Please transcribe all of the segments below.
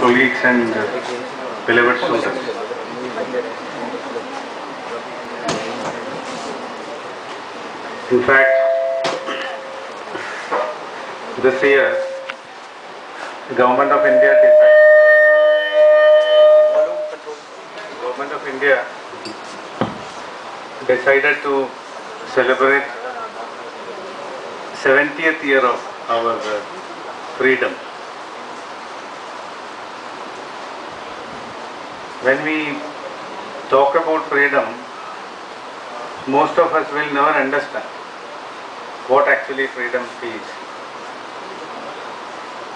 colleagues and beloved students. In fact, this year, the Government of India decided to celebrate 70th year of our freedom. When we talk about freedom, most of us will never understand what actually freedom is.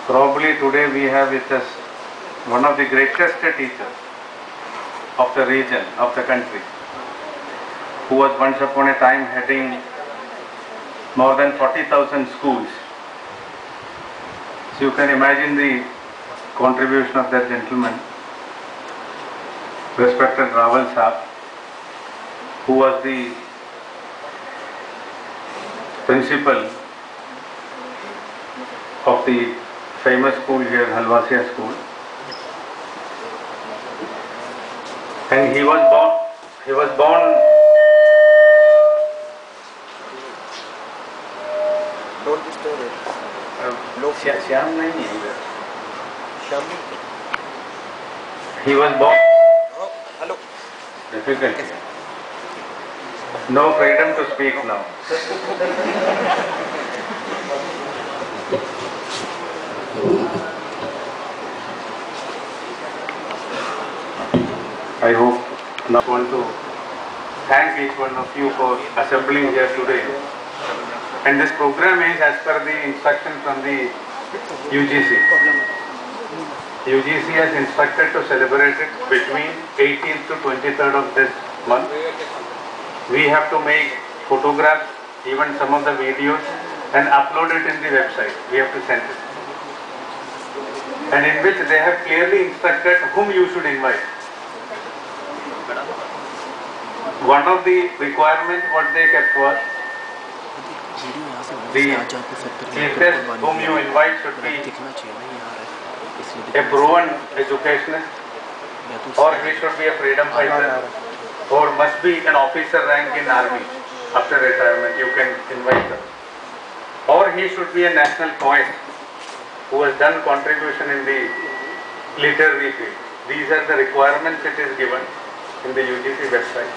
Probably today we have with us one of the greatest teachers of the region, of the country, who was once upon a time heading more than 40,000 schools. So you can imagine the contribution of that gentleman, respected Rawal Sahab, who was the principal of the famous school here, Halwasia School. And he was born Don't disturb it. Shyam nahi hai idhar. Shami. He was born. Oh, hello. Difficult. No freedom to speak now. I hope now I want to thank each one of you for assembling here today. And this program is as per the instruction from the UGC. UGC has instructed to celebrate it between 18th to 23rd of this month. We have to make photographs, even some of the videos, and upload it in the website. We have to send it. And in which they have clearly instructed whom you should invite. One of the requirements what they kept was the chief guest whom you invite should be a proven educationist, or he should be a freedom fighter, or must be an officer rank in army. After retirement you can invite them. Or he should be a national poet who has done contribution in the literary field. These are the requirements it is given in the UGC website.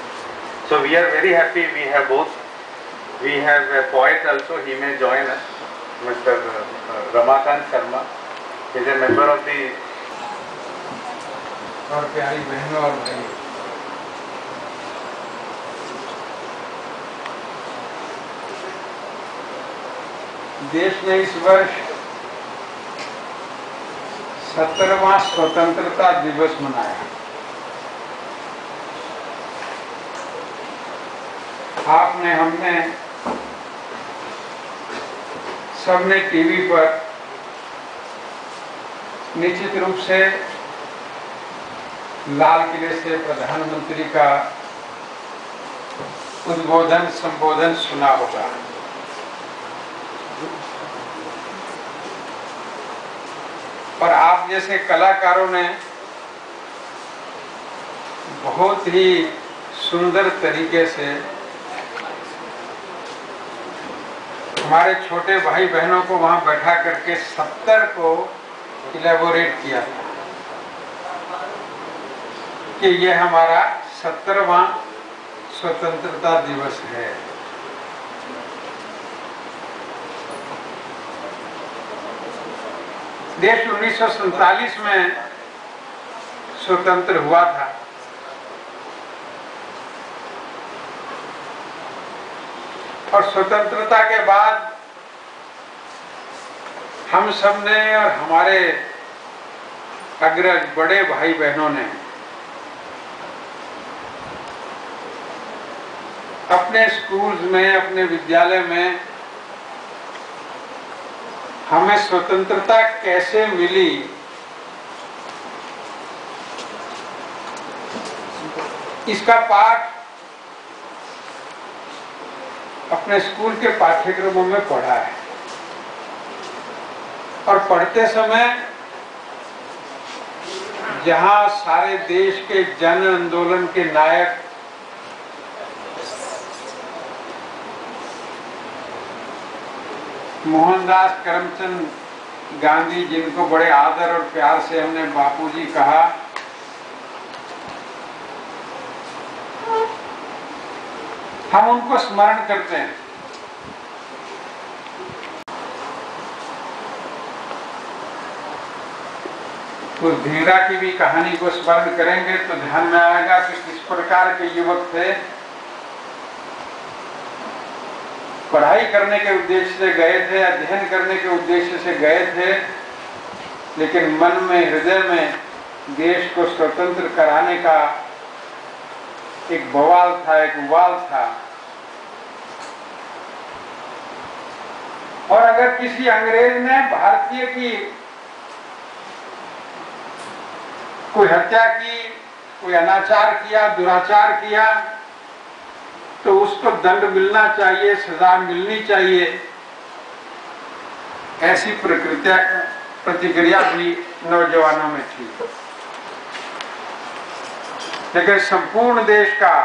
So we are very happy we have both. We have a poet also, he may join us, Mr. Ramakant Sharma. He is a member of the और प्यारी बहनों और भाइयों, देश ने इस वर्ष 70वां स्वतंत्रता दिवस मनाया। आपने, हमने, सबने टीवी पर निश्चित रूप से लाल किले से प्रधानमंत्री का उद्बोधन संबोधन सुना होगा। और आप जैसे कलाकारों ने बहुत ही सुंदर तरीके से हमारे छोटे भाई बहनों को वहां बैठा करके 70 को इलेबोरेट किया था कि ये हमारा 70वां स्वतंत्रता दिवस है। देश 1947 में स्वतंत्र हुआ था। और स्वतंत्रता के बाद हम सब ने और हमारे अग्रज बड़े भाई बहनों ने अपने स्कूल्स में, अपने विद्यालय में हमें स्वतंत्रता कैसे मिली इसका पाठ अपने स्कूल के पाठ्यक्रमों में पढ़ा है। और पढ़ते समय जहां सारे देश के जन आंदोलन के नायक मोहनदास करमचंद गांधी, जिनको बड़े आदर और प्यार से हमने बापूजी कहा, हम उनको स्मरण करते हैं। उस धीरा की भी कहानी को स्मरण करेंगे तो ध्यान में आएगा कि किस प्रकार के युवक थे। पढ़ाई करने के उद्देश्य से गए थे, अध्ययन करने के उद्देश्य से गए थे, लेकिन मन में, हृदय में देश को स्वतंत्र कराने का एक बवाल था, एक उबाल था। और अगर किसी अंग्रेज ने भारतीय की कोई हत्या की, कोई अनाचार किया, दुराचार किया, तो उसको दंड मिलना चाहिए, सजा मिलनी चाहिए, ऐसी प्रतिक्रिया भी नौजवानों में थी। लेकिन संपूर्ण देश का,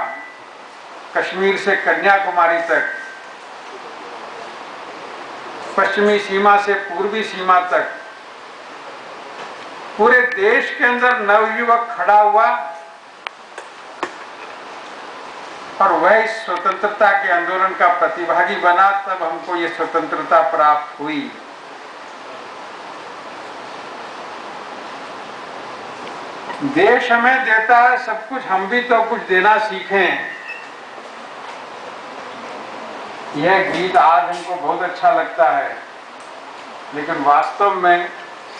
कश्मीर से कन्याकुमारी तक, पश्चिमी सीमा से पूर्वी सीमा तक, पूरे देश के अंदर नवयुवक खड़ा हुआ और वह इस स्वतंत्रता के आंदोलन का प्रतिभागी बना। तब हमको ये स्वतंत्रता प्राप्त हुई। देश हमें देता है सब कुछ, हम भी तो कुछ देना सीखें। यह गीत आज हमको बहुत अच्छा लगता है, लेकिन वास्तव में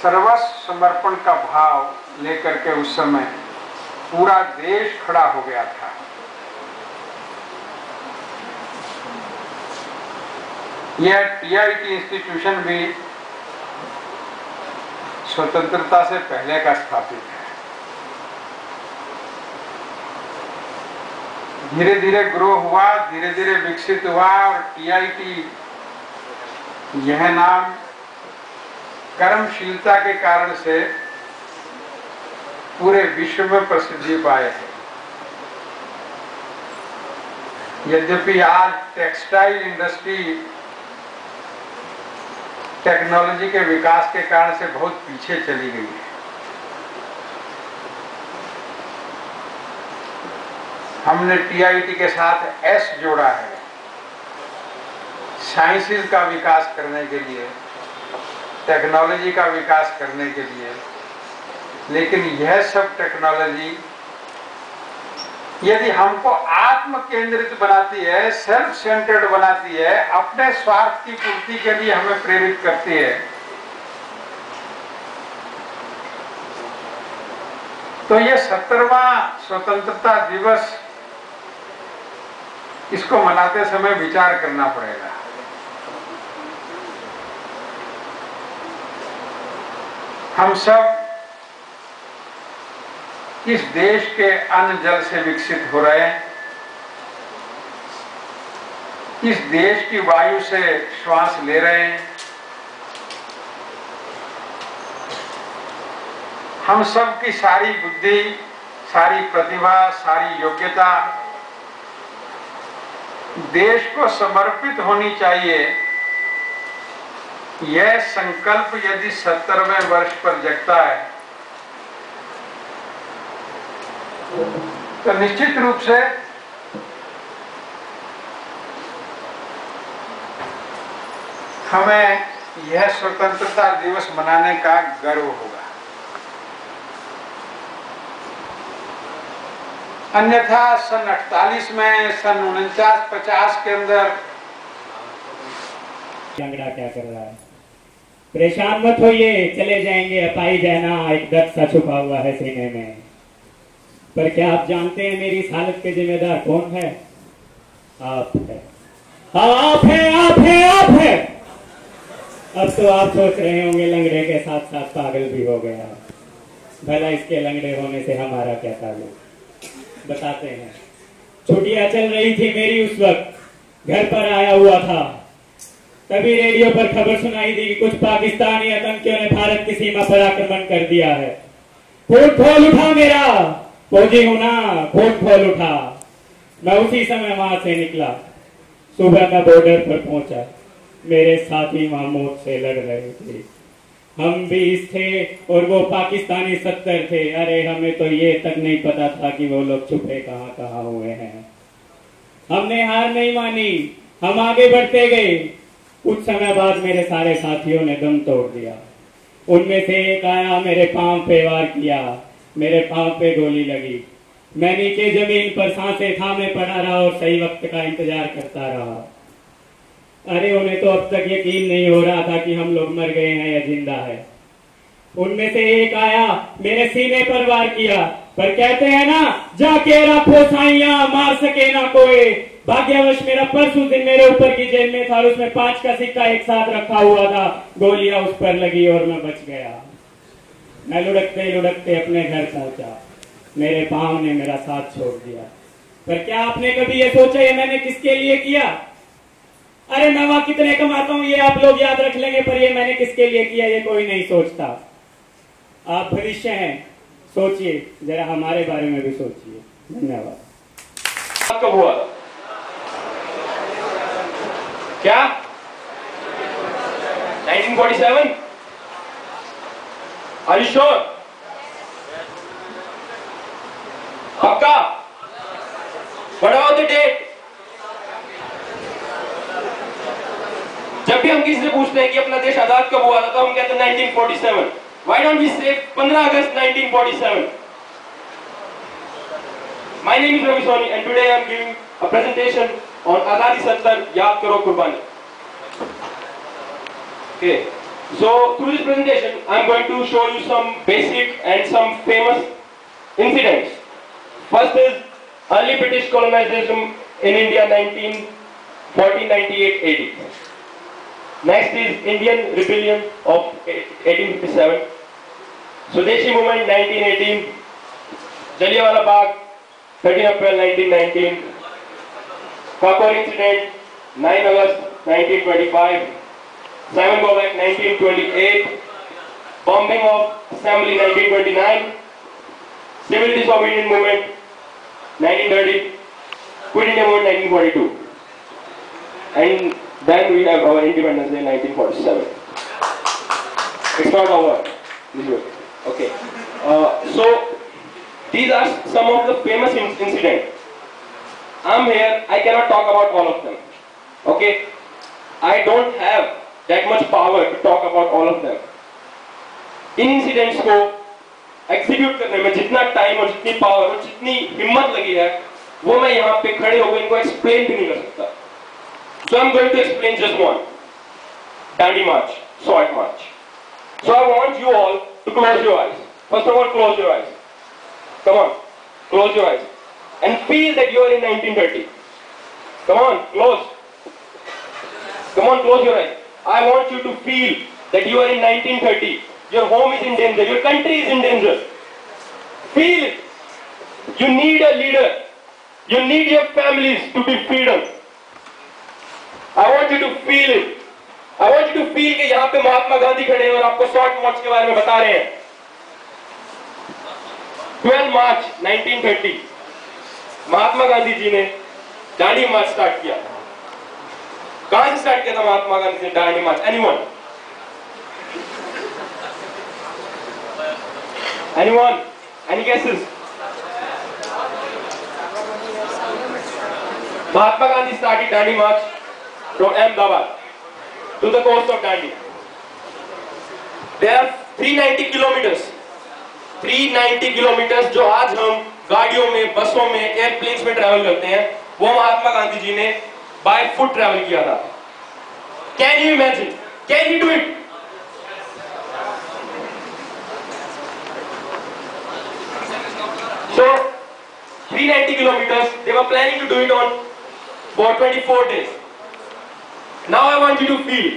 सर्वस्व समर्पण का भाव लेकर के उस समय पूरा देश खड़ा हो गया था। यह टीआईटी इंस्टीट्यूशन भी स्वतंत्रता से पहले का स्थापित है। धीरे धीरे ग्रो हुआ, धीरे धीरे विकसित हुआ और टीआईटी, यह नाम कर्मशीलता के कारण से पूरे विश्व में प्रसिद्धि पाए है। यद्यपि आज टेक्सटाइल इंडस्ट्री टेक्नोलॉजी के विकास के कारण से बहुत पीछे चली गई है। हमने टीआईटी के साथ एस जोड़ा है, साइंसेस का विकास करने के लिए, टेक्नोलॉजी का विकास करने के लिए। लेकिन यह सब टेक्नोलॉजी यदि हमको आत्म केंद्रित बनाती है, सेल्फ सेंटर्ड बनाती है, अपने स्वार्थ की पूर्ति के लिए हमें प्रेरित करती है, तो ये 70वां स्वतंत्रता दिवस, इसको मनाते समय विचार करना पड़ेगा। हम सब इस देश के अन्न जल से विकसित हो रहे हैं, इस देश की वायु से श्वास ले रहे हैं। हम सब की सारी बुद्धि, सारी प्रतिभा, सारी योग्यता देश को समर्पित होनी चाहिए। यह संकल्प यदि 70वें वर्ष पर जगता है तो निश्चित रूप से हमें यह स्वतंत्रता दिवस मनाने का गर्व होगा। अन्यथा सन 48 में, सन 49-50 के अंदर लंगड़ा क्या कर रहा है? परेशान मत होइए, चले जाएंगे, अपाई जाना एक दर्द सा छुपा हुआ है सीने में। पर क्या आप जानते हैं मेरी इस हालत के जिम्मेदार कौन है? आप है। आप है, आप है, आप है। अब तो आप सोच रहे होंगे लंगड़े के साथ साथ पागल भी हो गया। भला इसके लंगड़े होने से हमारा क्या ताल्लुक? बताते हैं। छुट्टियां चल रही थी मेरी, उस वक्त घर पर आया हुआ था, तभी रेडियो पर खबर सुनाई दी कि कुछ पाकिस्तानी आतंकियों ने भारत की सीमा पर आक्रमण कर दिया है। खून खोल उठा मेरा, फौजी हूं ना, खून खोल उठा। मैं उसी समय वहां से निकला, सुबह मैं बॉर्डर पर पहुंचा, मेरे साथी वहां मौत से लड़ रहे थे। हम 20 थे और वो पाकिस्तानी 70 थे। अरे हमें तो ये तक नहीं पता था कि वो लोग छुपे कहां कहां हुए हैं। हमने हार नहीं मानी, हम आगे बढ़ते गए। कुछ समय बाद मेरे सारे साथियों ने दम तोड़ दिया। उनमें से एक आया, मेरे पांव पे वार किया, मेरे पांव पे गोली लगी। मैं नीचे जमीन पर सांसें थामे पड़ा रहा और सही वक्त का इंतजार करता रहा। अरे उन्हें तो अब तक यकीन नहीं हो रहा था कि हम लोग मर गए हैं या जिंदा है। उनमें से एक आया, मेरे सीने पर वार किया, पर कहते हैं ना, जाके रखो साइयां, मार सके ना कोई। भाग्यवश मेरा पर्स उस दिन मेरे ऊपर की जेब में था और उसमें 5 का सिक्का एक साथ रखा हुआ था। गोलियां उस पर लगी और मैं बच गया। मैं लुढ़कते लुढ़कते अपने घर पहुंचा। मेरे पांव ने मेरा साथ छोड़ दिया। पर क्या आपने कभी ये सोचा ये मैंने किसके लिए किया? अरे मैं वहां कितने कमाता हूं ये आप लोग याद रख लेंगे, पर ये मैंने किसके लिए किया ये कोई नहीं सोचता। आप भविष्य हैं, सोचिए जरा, हमारे बारे में भी सोचिए। धन्यवाद। कब हुआ क्या? 1947? Are you sure? पक्का? What about the date? जब भी हम किसी से पूछते हैं कि अपना देश आजाद कब हुआ था तो हम कहते हैं 1947. Why don't we say 15 August 1947? My name is Ravi Soni and today I am giving a presentation on Azadi Sattar Yaad Karo Qurbani. Okay, so through this presentation I am going to show you some basic and some famous incidents. First is early British colonization in India 1498 AD. Next is Indian rebellion of 1857, Swadeshi movement 1918, Jallianwala Bagh 13 April 1919, Kakor incident 9 August 1925, Simon Bobek 1928, bombing of Assembly 1929, Civil Disobedience movement 1930, Quit India movement 1942, and then we have our independence day 1947. It's not over. Okay. So these are some of the famous incidents. I'm here. I cannot talk about all of them. Okay. I don't have that much power to talk about all of them. In incidents को execute करने में जितना time और जितनी power और जितनी हिम्मत लगी है, वो मैं यहाँ पे खड़े होकर इनको explain भी नहीं कर सकता. So I'm going to explain just one. Dandi March, Salt March. So I want you all to close your eyes. First of all, close your eyes. Come on, close your eyes. And feel that you are in 1930. Come on, close. Come on, close your eyes. I want you to feel that you are in 1930. Your home is in danger. Your country is in danger. Feel it. You need a leader. You need your families to be freedom. I want you to feel it. I want you to feel कि यहाँ पे महात्मा गांधी खड़े हैं और आपको short मार्च के बारे में बता रहे हैं. 12 मार्च 1930 महात्मा गांधी जी ने दांडी मार्च स्टार्ट किया. कहां से स्टार्ट किया था महात्मा गांधी ने दांडी मार्च? Anyone? Anyone? Any guesses? Mahatma Gandhi started Dandi March from Ahmedabad to the coast of Dandi. There are 390 kilometers. 390 kilometers जो आज हम गाड़ियों में, बसों में, एयरप्लेन्स में ट्रैवल करते हैं, वो महात्मा गांधी जी ने बाय फुट ट्रैवल किया था. Can you imagine? Can you do it? So 390 kilometers. They were planning to do it on for 24 days. Now I want you to feel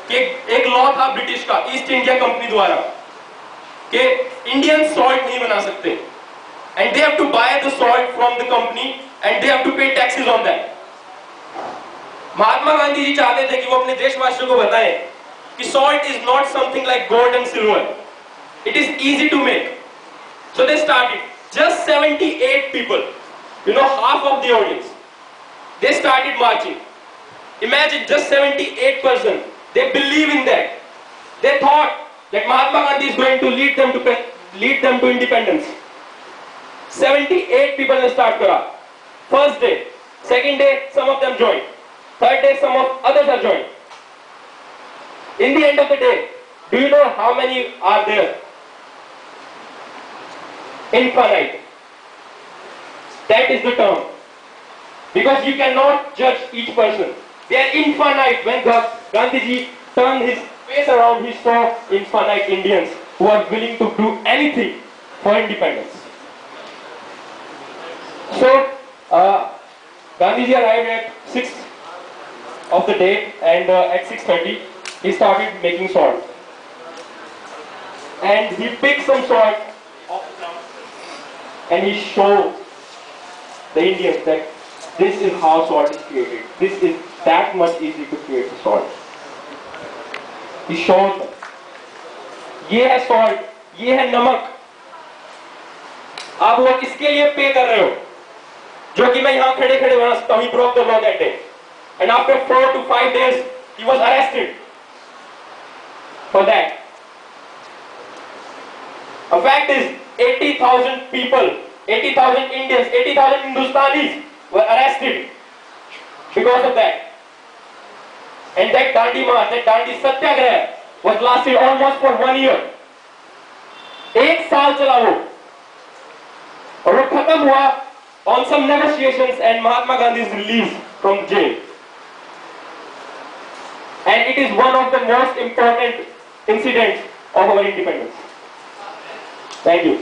कि एक लॉ था ब्रिटिश का, ईस्ट इंडिया कंपनी द्वारा, कि Indian salt नहीं बना सकते, and they have to buy the salt from the company and they have to pay taxes on that. Mahatma Gandhi ji चाहते थे कि वो अपने देशवासियों को बताएं कि salt is not something like gold and silver. It is easy to make. started, just 78 people, you know, half of the audience, they started marching. Imagine, just 78%, they believe in that. They thought that Mahatma Gandhi is going to lead them to independence. 78 people ने start करा. First day, second day, some of them joined. Third day, some of others are joined. In the end of the day, do you know how many are there? Infinite. That is the term. Because you cannot judge each person. They are infinite. When Gandhiji turned his face around, he saw infinite Indians who are willing to do anything for independence. So, Gandhiji arrived at 6 of the day, and at 6:30 he started making salt. And he picked some salt off the ground and he showed the Indians that this is how salt is created. This is that much easy to create the salt. He showed them. ये है salt, ये है नमक. आप लोग इसके लिए पे कर रहे हो, जो कि मैं यहाँ खड़े खड़े बना सकता हूँ. He broke the law that day, and after 4 to 5 days, he was arrested for that. The fact is, 80,000 people, 80,000 Indians, 80,000 Hindustanis were arrested because of that. And that Dandi March, that Dandi Satyagraha was lasted almost for 1 year. 1 साल चला वो, और वो खत्म हुआ on some negotiations and Mahatma Gandhi is released from jail. And it is one of the most important incidents of our independence. Thank you.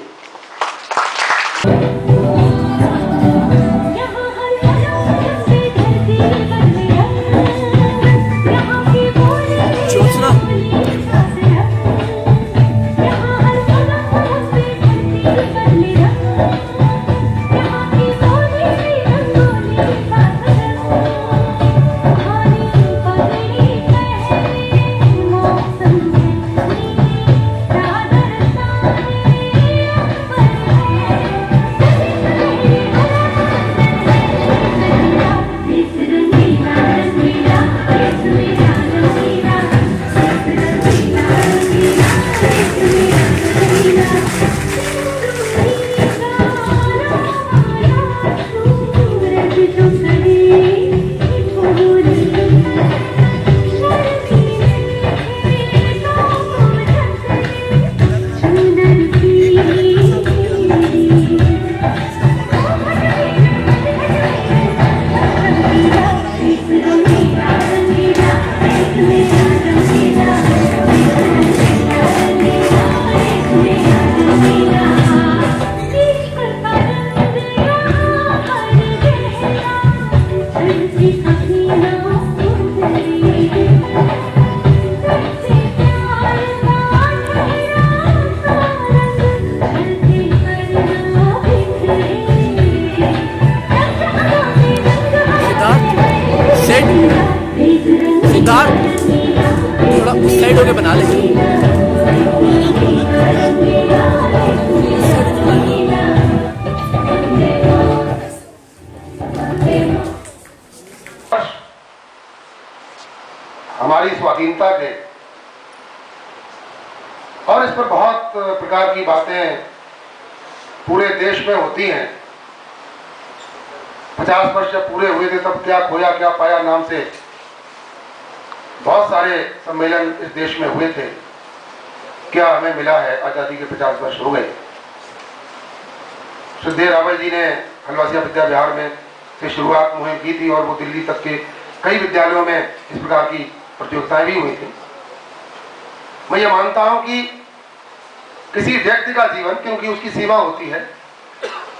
थोड़ा उस side होके बना ले। हमारी स्वाधीनता के और इस पर बहुत प्रकार की बातें पूरे देश में होती हैं। 50 वर्ष जब पूरे हुए थे तब क्या खोया क्या पाया नाम से बहुत सारे सम्मेलन इस देश में हुए थे। क्या हमें मिला है? आज़ादी के 50 वर्ष हो गए। श्रद्धेय रावल जी ने हलवासिया विद्या विहार में से शुरुआत मुहिम की थी और वो दिल्ली तक के कई विद्यालयों में इस प्रकार की प्रतियोगिताएं भी हुई थी। मैं ये मानता हूं कि किसी व्यक्ति का जीवन, क्योंकि उसकी सीमा होती है,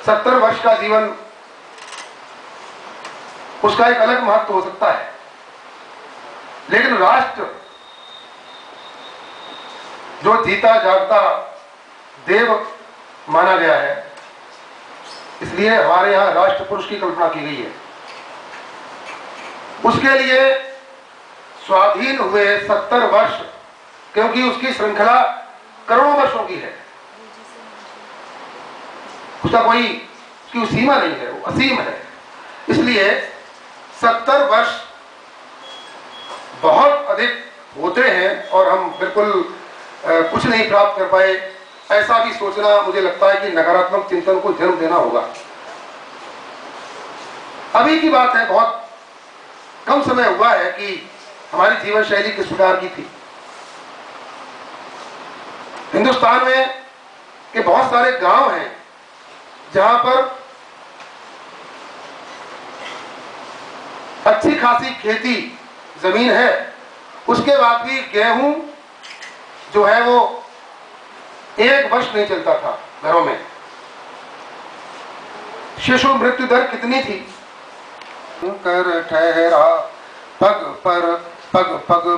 70 वर्ष का जीवन उसका एक अलग महत्व हो सकता है, लेकिन राष्ट्र जो जीता जागता देव माना गया है, इसलिए हमारे यहाँ राष्ट्र पुरुष की कल्पना की गई है। उसके लिए स्वाधीन हुए 70 वर्ष, क्योंकि उसकी श्रृंखला करोड़ों वर्षों की है। उसका कोई सीमा नहीं है, वो असीम है। इसलिए 70 वर्ष बहुत अधिक होते हैं और हम बिल्कुल कुछ नहीं प्राप्त कर पाए, ऐसा भी सोचना मुझे लगता है कि नकारात्मक चिंतन को जन्म देना होगा। अभी की बात है, बहुत कम समय हुआ है कि हमारी जीवन शैली किस प्रकार की थी। हिंदुस्तान में के बहुत सारे गांव हैं जहां पर अच्छी खासी खेती जमीन है, उसके बाद भी गेहूं जो है वो 1 वर्ष नहीं चलता था घरों में। शिशु मृत्यु दर कितनी थी? कर ठहरा पग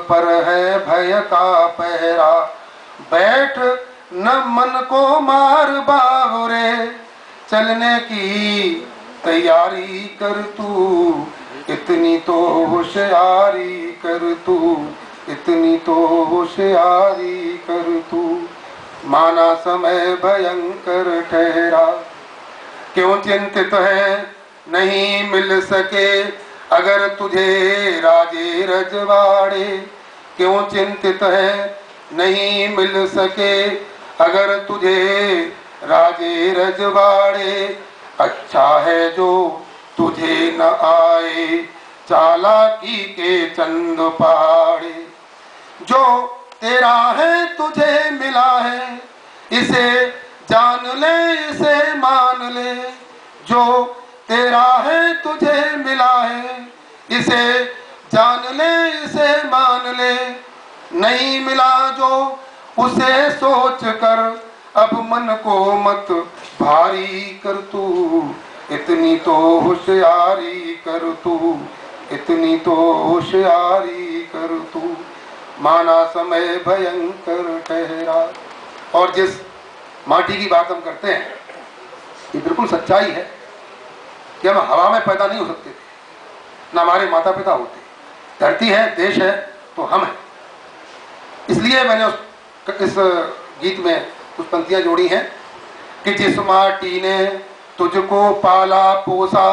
पर है भय का पहरा, बैठ न मन को मार बाहुरे, चलने की तैयारी कर तू, इतनी तो होशियारी कर तू, इतनी तो होशियारी कर तू। माना समय भयंकर ठहरा, क्यों चिंतित है नहीं मिल सके अगर तुझे राजे रजवाड़े, क्यों चिंतित है नहीं मिल सके अगर तुझे राजे रजवाड़े। अच्छा है जो तुझे न आए चालाकी के चंद पहाड़े, जो तेरा है तुझे मिला है इसे जान ले, इसे मान ले, जो तेरा है तुझे मिला है इसे जान ले, इसे मान ले। नहीं मिला जो उसे सोच कर अब मन को मत भारी कर तू, इतनी तो होशियारी कर तू, इतनी तो होशियारी कर तू। माना समय भयंकर ठहरा। और जिस माटी की बात हम करते हैं, ये बिल्कुल सच्चाई है कि हम हवा में पैदा नहीं हो सकते थे, न हमारे माता पिता होते। धरती है, देश है, तो हम हैं। इसलिए मैंने इस गीत में कुछ पंक्तियां जोड़ी हैं कि जिस माटी ने तुझको पाला पोसा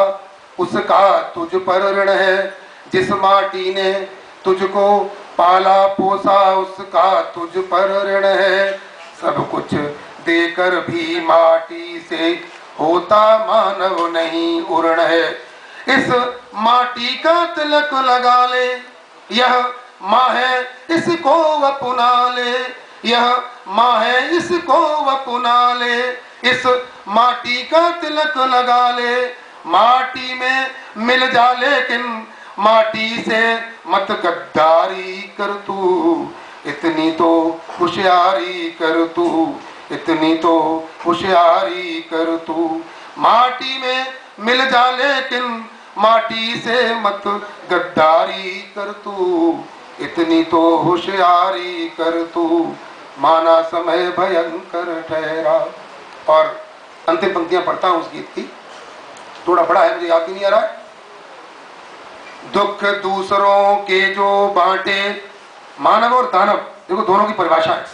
उसका तुझ पर ऋण है, जिस माटी ने तुझको पाला पोसा उसका तुझ पर ऋण है। सब कुछ देकर भी माटी से होता मानव नहीं उर्ण है। इस माटी का तिलक लगा ले, यह माँ है इसको अपना ले, यह माँ है इसको अपना ले। इस माटी का तिलक लगा ले, माटी में मिल जा लेकिन माटी से मत गद्दारी कर तू, इतनी तो होशियारी कर तू, इतनी तो होशियारी कर तू। माटी में मिल जा लेकिन माटी से मत गद्दारी कर तू, इतनी तो होशियारी कर तू। माना समय भयंकर ठहरा। और अंतिम पंक्तियां पढ़ता हूं उस गीत की, थोड़ा बड़ा है, मुझे याद ही नहीं आ रहा है। दुख दूसरों के जो बांटे, मानव और दानव, देखो दोनों की परिभाषा है।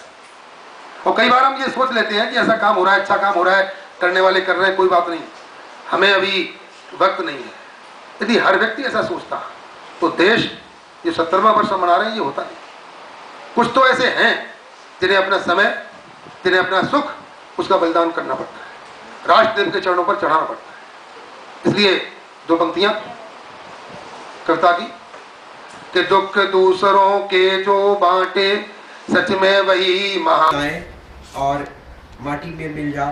और कई बार हम ये सोच लेते हैं कि ऐसा काम हो रहा है, अच्छा काम हो रहा है, करने वाले कर रहे हैं, कोई बात नहीं, हमें अभी वक्त नहीं है। यदि हर व्यक्ति ऐसा सोचता तो देश ये 70वां वर्ष मना रहे हैं, ये होता नहीं। कुछ तो ऐसे हैं जिन्हें अपना समय, जिन्हें अपना सुख, उसका बलिदान करना पड़ता है, राष्ट्रदेव के चरणों पर चढ़ाना पड़ता है। इसलिए दो पंक्तियां कविता की कि दुख दूसरों के जो बांटे सच में वही महान। और माटी में मिल जा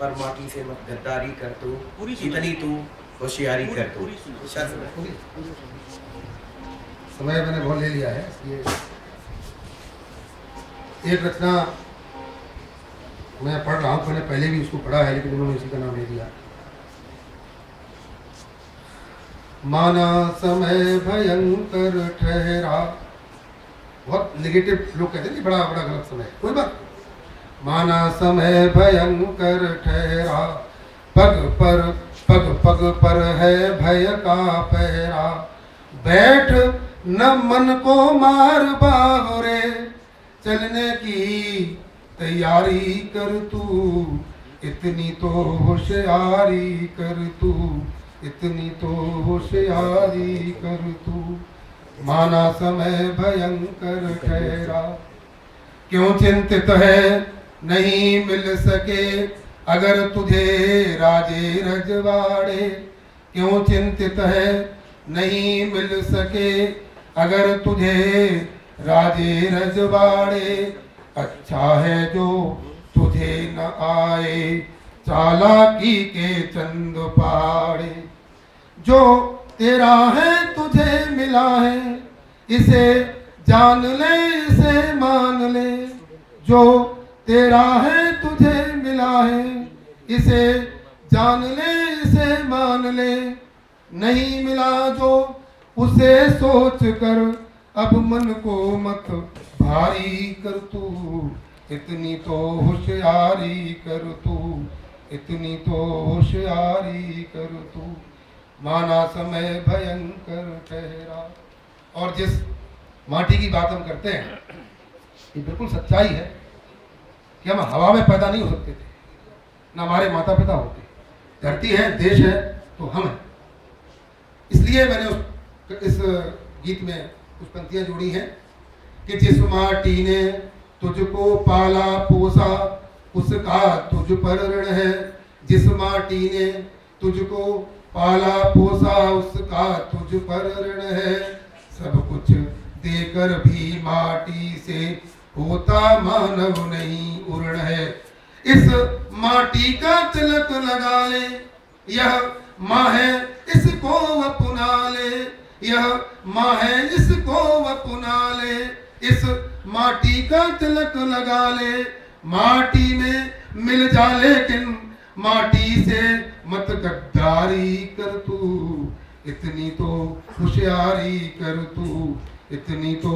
पर माटी से मत गद्दारी कर तू, इतनी तू होशियारी कर तू। समय मैंने बहुत ले लिया है, इसलिए एक रचना मैं पढ़ रहा हूँ, मैंने पहले भी उसको पढ़ा है लेकिन उन्होंने इसी का नाम ले दिया। माना समय भयंकर ठहरा, बहुत नेगेटिव लोग कहते हैं बड़ा बड़ा गलत समय, कोई बात। माना समय भयंकर ठहरा, पग पर है भय का पहरा, बैठ न मन को मार बाहुरे, चलने की तैयारी कर तू, इतनी तो होशियारी कर तू, इतनी तो होशियारी कर तू, माना समय भयंकर ठहरा। क्यों चिंतित है नहीं मिल सके अगर तुझे राजे रजवाड़े, क्यों चिंतित है नहीं मिल सके अगर तुझे राजे रजवाड़े। अच्छा है जो तुझे न आए चालाकी के चंद पाड़े, जो तेरा है तुझे मिला है इसे जान ले इसे मान ले, जो तेरा है तुझे मिला है इसे जान ले इसे मान ले। नहीं मिला जो उसे सोच कर अब मन को मत भारी कर तू, इतनी तो होशियारी कर तू, इतनी तो होशियारी कर तू, माना समय भयंकर ठहरा। और जिस माटी की बात हम करते हैं ये बिल्कुल सच्चाई है कि हम हवा में पैदा नहीं हो सकते थे, ना हमारे माता पिता होते। धरती है, देश है, तो हम हैं। इसलिए मैंने इस गीत में कुछ पंक्तियां जोड़ी हैं कि जिस माटी ने तुझको पाला पोसा उसका तुझ पर ऋण है, जिस माटी ने तुझको पाला पोसा उसका तुझ पर ऋण है। सब कुछ देकर भी माटी से होता मानव नहीं उर्ण है। इस माटी का तिलक लगा ले, यह माँ है इसको अपना ले, यह माँ है इसको अपना ले। इस माटी का तिलक लगा ले, माटी में मिल जा लेकिन माटी से मत गद्दारी कर तू, इतनी तो होशियारी कर तू, इतनी तो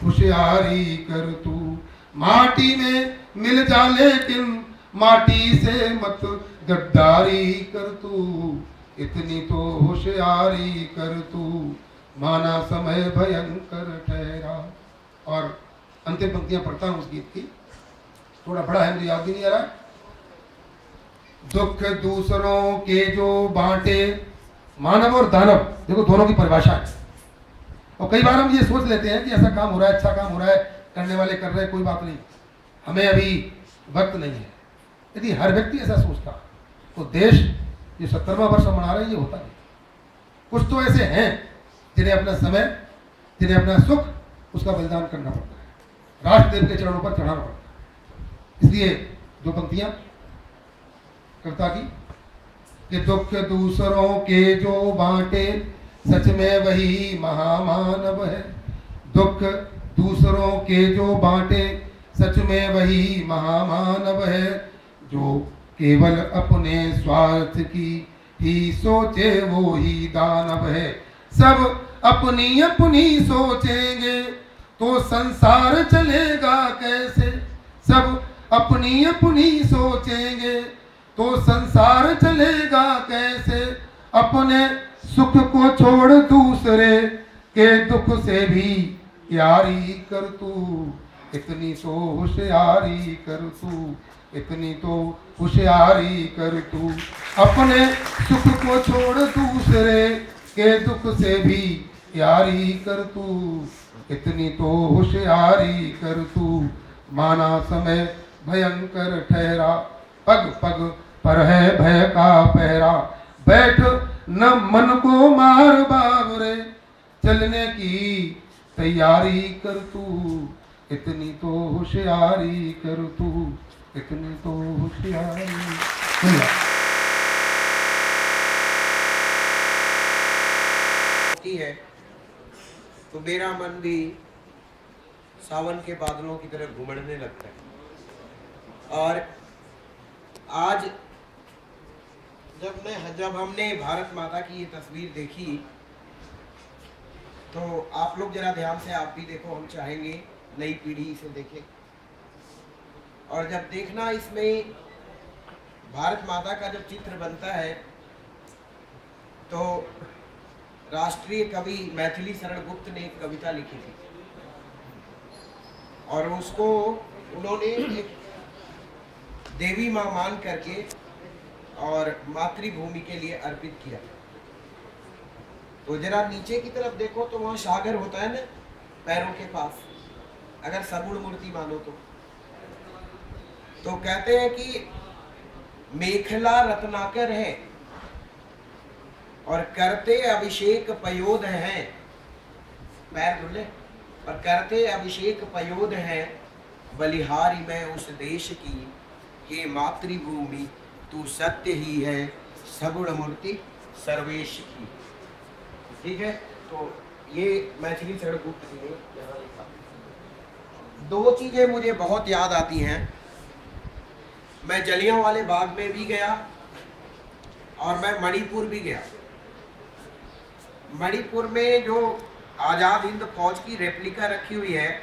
होशियारी कर तू। माटी में मिल जा लेकिन माटी से मत गद्दारी कर तू, इतनी तो होशियारी कर तू, माना समय भयंकर ठहरा। और अंतिम पंक्तियां पढ़ता हूं उस गीत की, थोड़ा बड़ा है, मुझे याद भी नहीं आ रहा। दुख दूसरों के जो बांटे मानव और दानव, देखो दोनों की परिभाषा है। और कई बार हम ये सोच लेते हैं कि ऐसा काम हो रहा है, अच्छा काम हो रहा है, करने वाले कर रहे हैं, कोई बात नहीं, हमें अभी वक्त नहीं है। यदि हर व्यक्ति ऐसा सोचता तो देश जो 70वां वर्ष मना रहे हैं ये होता नहीं। कुछ तो ऐसे हैं जिन्हें अपना समय, जिन्हें अपना सुख, उसका बलिदान करना पड़ता है, राष्ट्रदेव के चरणों पर चढ़ाना पड़ता है। इसलिए दो पंक्तियां कविता की कि दुख दूसरों के जो बांटे सच में वही महामानव है। दुख दूसरों के जो बांटे सच में वही महामानव है, जो केवल अपने स्वार्थ की ही सोचे वो ही दानव है। सब अपनी अपनी सोचेंगे तो संसार चलेगा कैसे, सब अपनी अपनी सोचेंगे तो संसार चलेगा कैसे। अपने सुख को छोड़ दूसरे के दुख से भी यारी कर तू, इतनी तो होशियारी कर तू, इतनी तो होशियारी कर तू। अपने सुख को छोड़ दूसरे के दुख से भी यारी कर तू, इतनी तो होशियारी कर तू, माना समय भयंकर ठहरा। पग पग पर है भय का पहरा, बैठ न मन को मार बाबरे, चलने की तैयारी कर तू, इतनी तो होशियारी कर तू, इतनी तो होशियारी। है तो मेरा मन भी सावन के बादलों की तरह घुमड़ने लगता है। और आज जब हमने भारत माता की ये तस्वीर देखी तो आप लोग जरा ध्यान से आप भी देखो, हम चाहेंगे नई पीढ़ी इसे देखे। और जब देखना इसमें भारत माता का जब चित्र बनता है तो राष्ट्रीय कवि मैथिली शरण गुप्त ने एक कविता लिखी थी और उसको उन्होंने एक देवी माँ मान करके और मातृभूमि के लिए अर्पित किया। तो जरा नीचे की तरफ देखो तो वहाँ सागर होता है ना पैरों के पास, अगर सगुण मूर्ति मानो तो कहते हैं कि मेखला रत्नाकर है और करते अभिषेक पयोध हैं, पैर धुले और करते अभिषेक पयोध हैं, बलिहारी मैं उस देश की, हे मातृभूमि तू सत्य ही है, सगुण मूर्ति सर्वेश की। ठीक है, तो ये मैथिली सड़गुप्त जी ने यहाँ लिखा। दो चीजें मुझे बहुत याद आती हैं। मैं जलियांवाले बाग में भी गया और मैं मणिपुर भी गया। मणिपुर में जो आज़ाद हिंद फौज की रेप्लिका रखी हुई है,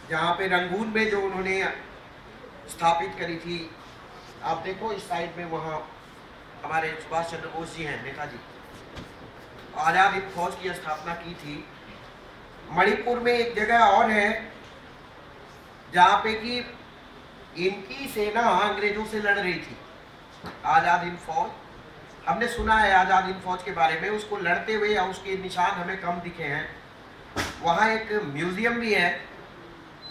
जहाँ पे रंगून में जो उन्होंने स्थापित करी थी, आप देखो इस साइड में, वहाँ हमारे सुभाष चंद्र बोस जी हैं, नेताजी, आज़ाद हिंद फौज की स्थापना की थी। मणिपुर में एक जगह और है जहाँ पे कि इनकी सेना अंग्रेजों से लड़ रही थी, आज़ाद हिंद फौज। हमने सुना है आज़ाद हिंद फौज के बारे में, उसको लड़ते हुए या उसके निशान हमें कम दिखे हैं। वहाँ एक म्यूजियम भी है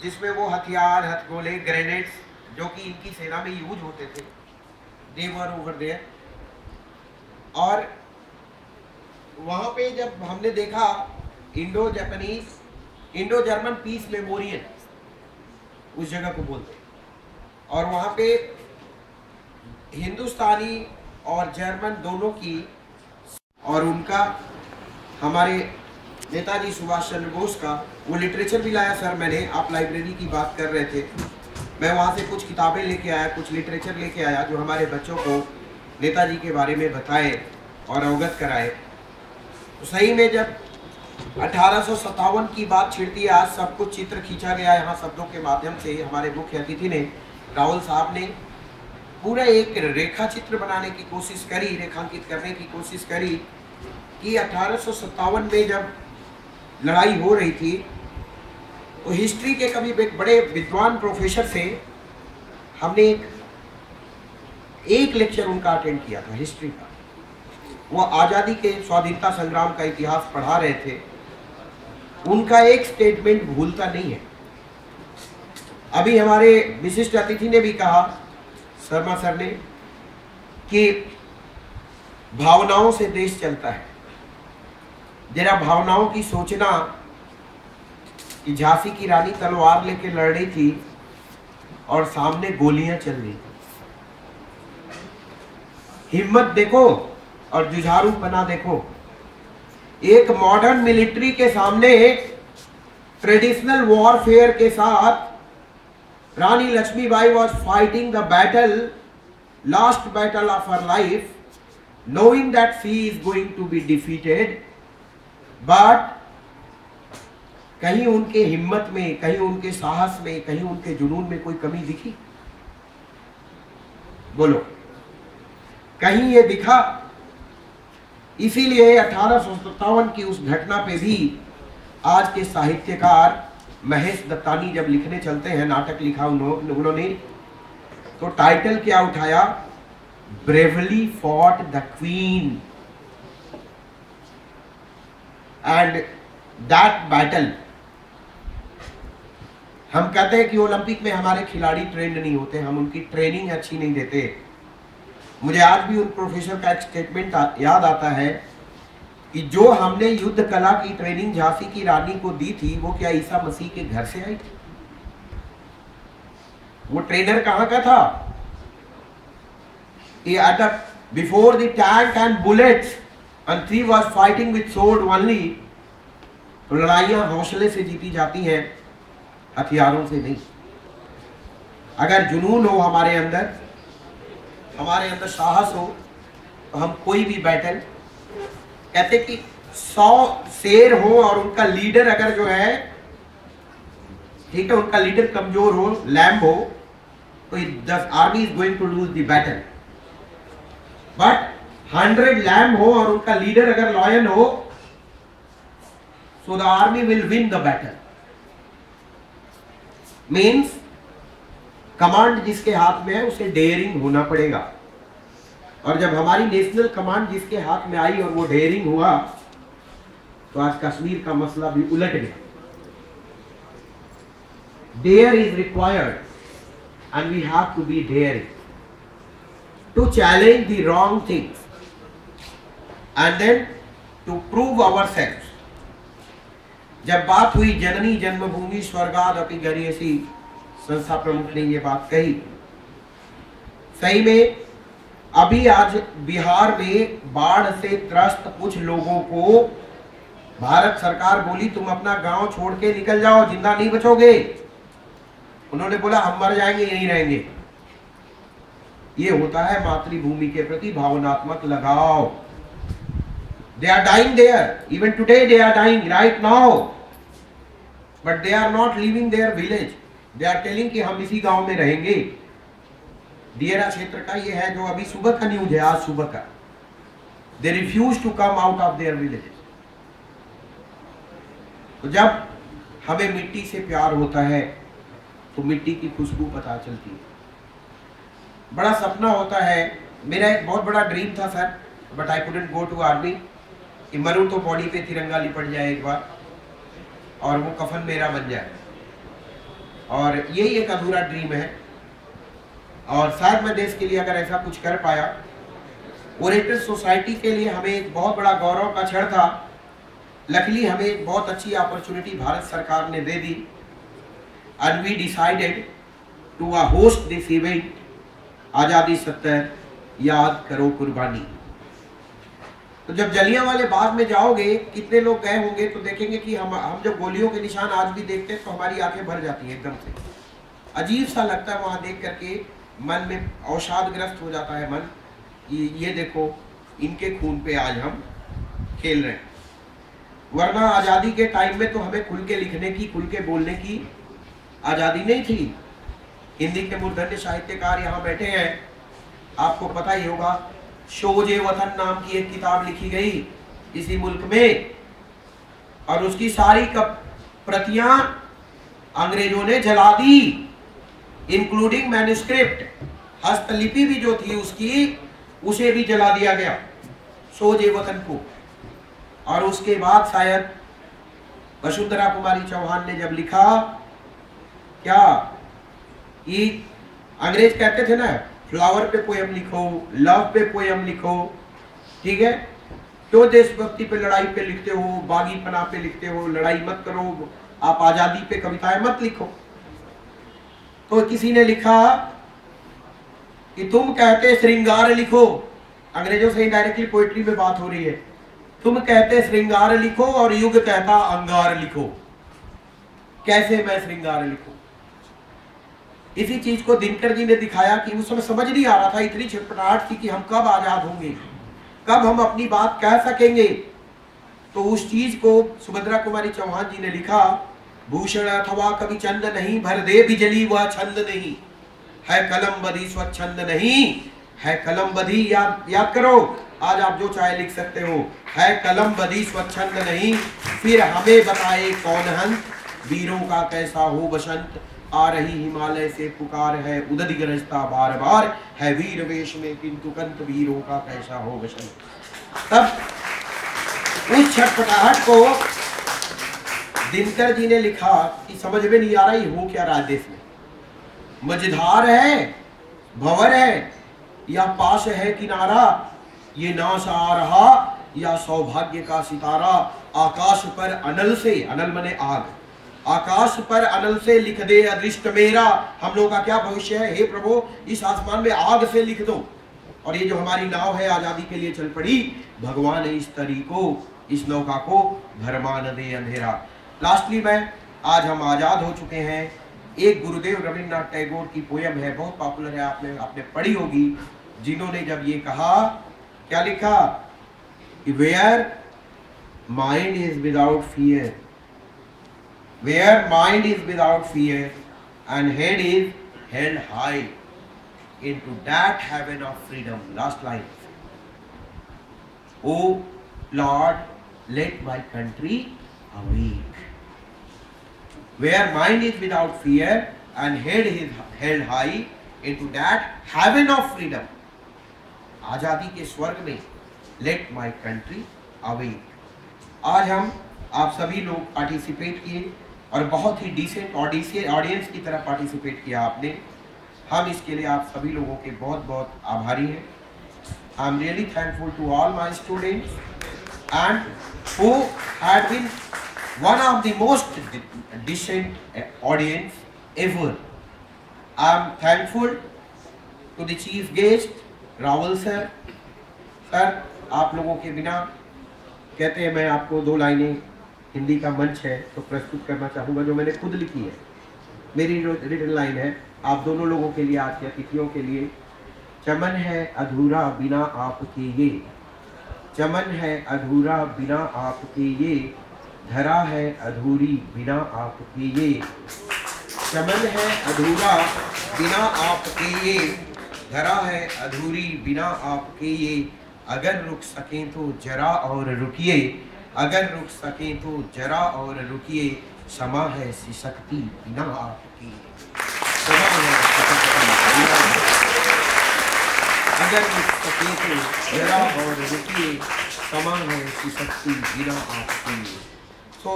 जिसमें वो हथियार, हथगोले, ग्रेनेड्स जो कि इनकी सेना में यूज होते थे, दे वर ओवर देयर। और वहाँ पे जब हमने देखा इंडो जर्मन पीस मेमोरियल, उस जगह को बोलते हैं, और वहाँ पे हिंदुस्तानी और जर्मन दोनों की, और उनका, हमारे नेताजी सुभाष चंद्र बोस का वो लिटरेचर भी लाया सर मैंने। आप लाइब्रेरी की बात कर रहे थे, मैं वहाँ से कुछ किताबें लेके आया, कुछ लिटरेचर लेके आया जो हमारे बच्चों को नेताजी के बारे में बताए और अवगत कराए। तो सही में जब 1857 की बात छिड़ती है, आज सब कुछ चित्र खींचा गया यहाँ शब्दों के माध्यम से। हमारे मुख्य अतिथि ने, राहुल साहब ने, पूरा एक रेखा चित्र बनाने की कोशिश करी, रेखांकित करने की कोशिश करी कि 1857 में जब लड़ाई हो रही थी तो हिस्ट्री के कभी एक बड़े विद्वान प्रोफेसर से हमने एक लेक्चर उनका अटेंड किया था हिस्ट्री का। वो आज़ादी के स्वाधीनता संग्राम का इतिहास पढ़ा रहे थे। उनका एक स्टेटमेंट भूलता नहीं है। अभी हमारे विशिष्ट अतिथि ने भी कहा, शर्मा सर ने, कि भावनाओं से देश चलता है। जरा भावनाओं की सोचना कि झांसी की रानी तलवार लेके लड़ रही थी और सामने गोलियां चल रही थी। हिम्मत देखो और जुझारूपना देखो। एक मॉडर्न मिलिट्री के सामने ट्रेडिशनल वॉरफेयर के साथ रानी Lakshmibai was fighting the battle, last battle of her life, knowing that she is going to be defeated, but कहीं उनके हिम्मत में, कहीं उनके साहस में, कहीं उनके जुनून में कोई कमी दिखी? बोलो, कहीं ये दिखा? इसीलिए 1857 की उस घटना पे भी आज के साहित्यकार महेश दत्तानी जब लिखने चलते हैं, नाटक लिखा उन्होंने, तो टाइटल क्या उठाया? Bravely fought the queen, and that battle. हम कहते हैं कि ओलंपिक में हमारे खिलाड़ी ट्रेंड नहीं होते, हम उनकी ट्रेनिंग अच्छी नहीं देते। मुझे आज भी उन प्रोफेसर का एक स्टेटमेंट याद आता है कि जो हमने युद्ध कला की ट्रेनिंग झांसी की रानी को दी थी, वो क्या ईसा मसीह के घर से आई थी? वो ट्रेनर कहां का था? Before the tank and bullets and she was fighting with sword only। तो लड़ाइयां हौसले से जीती जाती हैं, हथियारों से नहीं। अगर जुनून हो हमारे अंदर साहस हो, तो हम कोई भी बैटल, कहते कि 100 शेर हो और उनका लीडर अगर जो है, ठीक है, उनका लीडर कमजोर हो, लैम्ब हो, तो the army is going to lose the battle. But 100 lamb हो और उनका लीडर अगर लॉयन हो, so the army will win the battle। Means command जिसके हाथ में है उसे डेयरिंग होना पड़ेगा। और जब हमारी नेशनल कमांड जिसके हाथ में आई और वो डेयरिंग हुआ तो आज कश्मीर का मसला भी उलट गया। Dare is required and we have to be daring to challenge the wrong things and then to prove ourselves. जब बात हुई जननी जन्मभूमि स्वर्गादपि गरीयसी, संस्था प्रमुख ने ये बात कही। सही में अभी आज बिहार में बाढ़ से त्रस्त कुछ लोगों को भारत सरकार बोली तुम अपना गांव छोड़ के निकल जाओ, जिंदा नहीं बचोगे। उन्होंने बोला हम मर जाएंगे, यहीं रहेंगे। ये होता है मातृभूमि के प्रति भावनात्मक लगाव। They are dying there. Even today they are dying right now. But they are not leaving their village. They are telling कि हम इसी गांव में रहेंगे। दियरा क्षेत्र का ये है जो अभी सुबह का न्यूज है, आज सुबह का। They refuse to come out of their villages. तो जब हमें मिट्टी से प्यार होता है तो मिट्टी की खुशबू पता चलती है। बड़ा सपना होता है। मेरा एक बहुत बड़ा ड्रीम था sir, but I couldn't go to army, कि मरूं तो बॉडी पे तिरंगा लिपट जाए एक बार और वो कफन मेरा बन जाए। और यही एक अधूरा ड्रीम है और शायद मैं देश के लिए अगर ऐसा कुछ कर पाया। ओरेटर सोसाइटी के लिए हमें एक बहुत बड़ा गौरव का क्षण था। लकीली हमें एक बहुत अच्छी अपॉर्चुनिटी भारत सरकार ने दे दी and we decided to host this event आज़ादी 70 याद करो कुर्बानी। तो जब जलियांवाले बाग में जाओगे, कितने लोग गए होंगे तो देखेंगे कि हम जब गोलियों के निशान आज भी देखते हैं तो हमारी आंखें भर जाती हैं एकदम से। अजीब सा लगता है वहां देख करके, मन में अवसादग्रस्त हो जाता है मन। ये देखो इनके खून पे आज हम खेल रहे हैं। वरना आज़ादी के टाइम में तो हमें खुल के लिखने की, खुल के बोलने की आज़ादी नहीं थी। हिंदी के मूर्धन्य साहित्यकार यहाँ बैठे हैं, आपको पता ही होगा शोजे वतन नाम की एक किताब लिखी गई इसी मुल्क में और उसकी सारी प्रतियां अंग्रेजों ने जला दी, इंक्लूडिंग मैन्युस्क्रिप्ट। हस्तलिपि भी जो थी उसकी, उसे भी जला दिया गया, शोजे वतन को। और उसके बाद शायद वसुंधरा कुमारी चौहान ने जब लिखा, क्या कि अंग्रेज कहते थे ना फ्लावर पे पोयम लिखो, लव पे पोयम लिखो, ठीक है, क्यों देशभक्ति पे लड़ाई पे लिखते हो, बागीपना पे लिखते हो, लड़ाई मत करो, आप आजादी पे कविताएं मत लिखो। तो किसी ने लिखा कि तुम कहते श्रृंगार लिखो, अंग्रेजों से इनडायरेक्टली पोएट्री में बात हो रही है, तुम कहते श्रृंगार लिखो और युग कहता अंगार लिखो, कैसे मैं श्रृंगार लिखूं। इसी चीज को दिनकर जी ने दिखाया कि उस समय समझ नहीं आ रहा था, इतनी छटपटाहट थी कि हम कब आजाद होंगे, कब हम अपनी बात कह सकेंगे। तो उस चीज को सुभद्रा कुमारी चौहान जी ने लिखा, भूषण अथवा कवि चंद नहीं, भर दे बिजली वह छंद नहीं, है कलम बधी स्वच्छंद नहीं, है कलम बधी, याद करो, आज आप जो चाहे लिख सकते हो, है कलम बधी स्वच्छंद नहीं, फिर हमें बताए कौन हंत, वीरों का कैसा हो बसंत, आ रही हिमालय से पुकार है उदधि गरजता बार बार, है वीर वेश में किंतु कंत, वीरों का कैसा हो बसंत। तब उस छटपटाहट को दिनकर जी ने लिखा कि समझ में नहीं आ रहा ये हो क्या रहा देश में, मझधार है, भंवर है या पास है किनारा, ये नाश आ रहा या सौभाग्य का सितारा, आकाश पर अनल से, अनल मने आग, आकाश पर अनल से लिख दे अदृष्ट मेरा। हम लोगों का क्या भविष्य है, हे प्रभु इस आसमान में आग से लिख दो। और ये जो हमारी नाव है आजादी के लिए चल पड़ी, भगवान इस तरी को, इस नौका को भरमा न दे अंधेरा। लास्टली मैं, आज हम आजाद हो चुके हैं। एक गुरुदेव रविन्द्रनाथ टैगोर की पोयम है, बहुत पॉपुलर है, आपने पढ़ी होगी, जिन्होंने जब ये कहा, क्या लिखा, where mind is without fear, where mind is without fear and head is held high, into that heaven of freedom. Last line. Oh Lord, let my country awake. Where mind is without fear and held high into that heaven of freedom. आजादी के स्वर्ग में let my country awake. आज हम आप सभी लोग participate किए और बहुत ही डिसेंट ऑडियंस की तरह पार्टिसिपेट किया आपने। हम इसके लिए आप सभी लोगों के बहुत बहुत आभारी हैं। I am really thankful to all my students and who had been one of the most decent audience ever. I am thankful to the chief guest Rahul sir. Sir, आप लोगों के बिना कहते हैं मैं आपको 2 लाइनें हिंदी का मंच है तो प्रस्तुत करना चाहूँगा जो मैंने खुद लिखी है। मेरी रिटन लाइन है आप दोनों लोगों के लिए, आज के अतिथियों के लिए। चमन है अधूरा बिना आपके ये, चमन है अधूरा बिना आपके ये, धरा है अधूरी बिना आपके ये। चमन है अधूरा बिना आपके ये, धरा है अधूरी बिना आपके ये। अगर रुक सकें तो जरा और रुकिए, अगर रुक सकें तो जरा और रुकिए। क्षमा है शक्ति बिना आपकी, क्षमा है शक्ति बिना आपकी। अगर रुक सकें तो जरा और रुकिए, क्षमा है शक्ति बिना आपकी। सो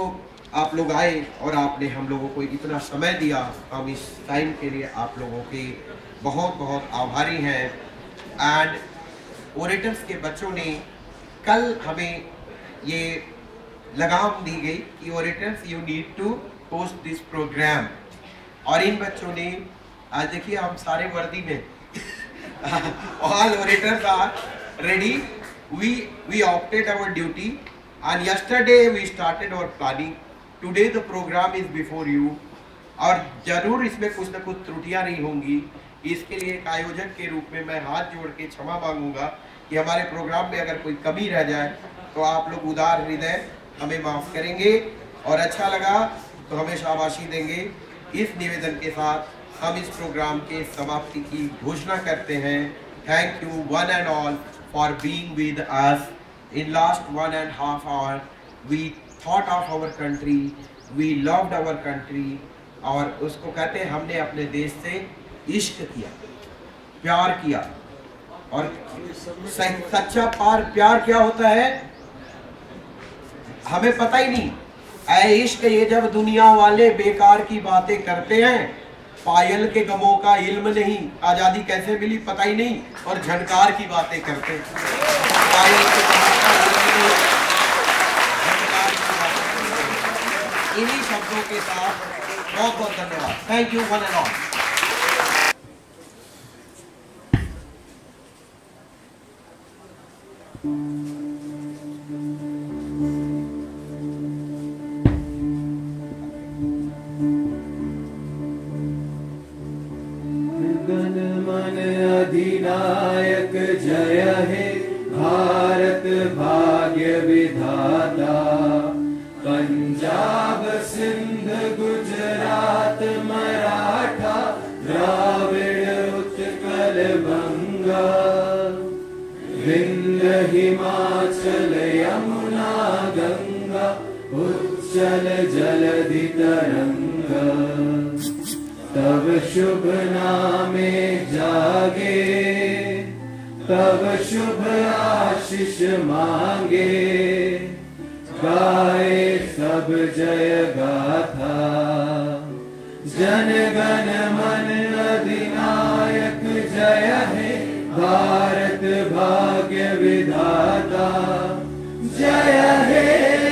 आप लोग आए और आपने हम लोगों को इतना समय दिया। हम इस टाइम के लिए आप लोगों के बहुत बहुत आभारी हैं। एंड ओरेटर्स के बच्चों ने कल हमें ये लगाम दी गई कि orators you need to host this program. और इन बच्चों ने आज देखिए हम सारे वर्दी में all orators are ready. We opted our duty and yesterday we started our planning. Today the program is before you. और जरूर इसमें कुछ ना कुछ त्रुटियां नहीं होंगी। इसके लिए एक आयोजक के रूप में मैं हाथ जोड़ के क्षमा मांगूंगा कि हमारे प्रोग्राम में अगर कोई कमी रह जाए तो आप लोग उदार हृदय हमें माफ़ करेंगे और अच्छा लगा तो हमें शाबाशी देंगे। इस निवेदन के साथ हम इस प्रोग्राम के समाप्ति की घोषणा करते हैं। Thank you one and all for being with us in last 1.5 hour। We thought of our country, we loved our country. और उसको कहते हैं हमने अपने देश से इश्क किया, प्यार किया। और सच्चा प्यार क्या होता है हमें पता ही नहीं। ऐ इश्क ये जब दुनिया वाले बेकार की बातें करते हैं, पायल के गमों का इल्म नहीं, आज़ादी कैसे मिली पता ही नहीं, और झनकार की बातें करते हैं। पायल के गमों का इल्म नहीं, झनकार की बातें। इन्हीं शब्दों के साथ बहुत बहुत धन्यवाद। Thank you one and all. गण मन अधिनायक जय हे भारत भाग्य विधाता। पंजाब सिंध गुजरात मराठा द्राविड़ उत्कल बंगा। विंध्य हिमाचल यमुना गंगा उच्चल जलधि तरंगा। तब शुभ नामे जागे, तब शुभ आशीष मांगे। गाए सब जय गाथा, जन गण मन अधिनायक जय हे भारत भाग्य विधाता। जय हे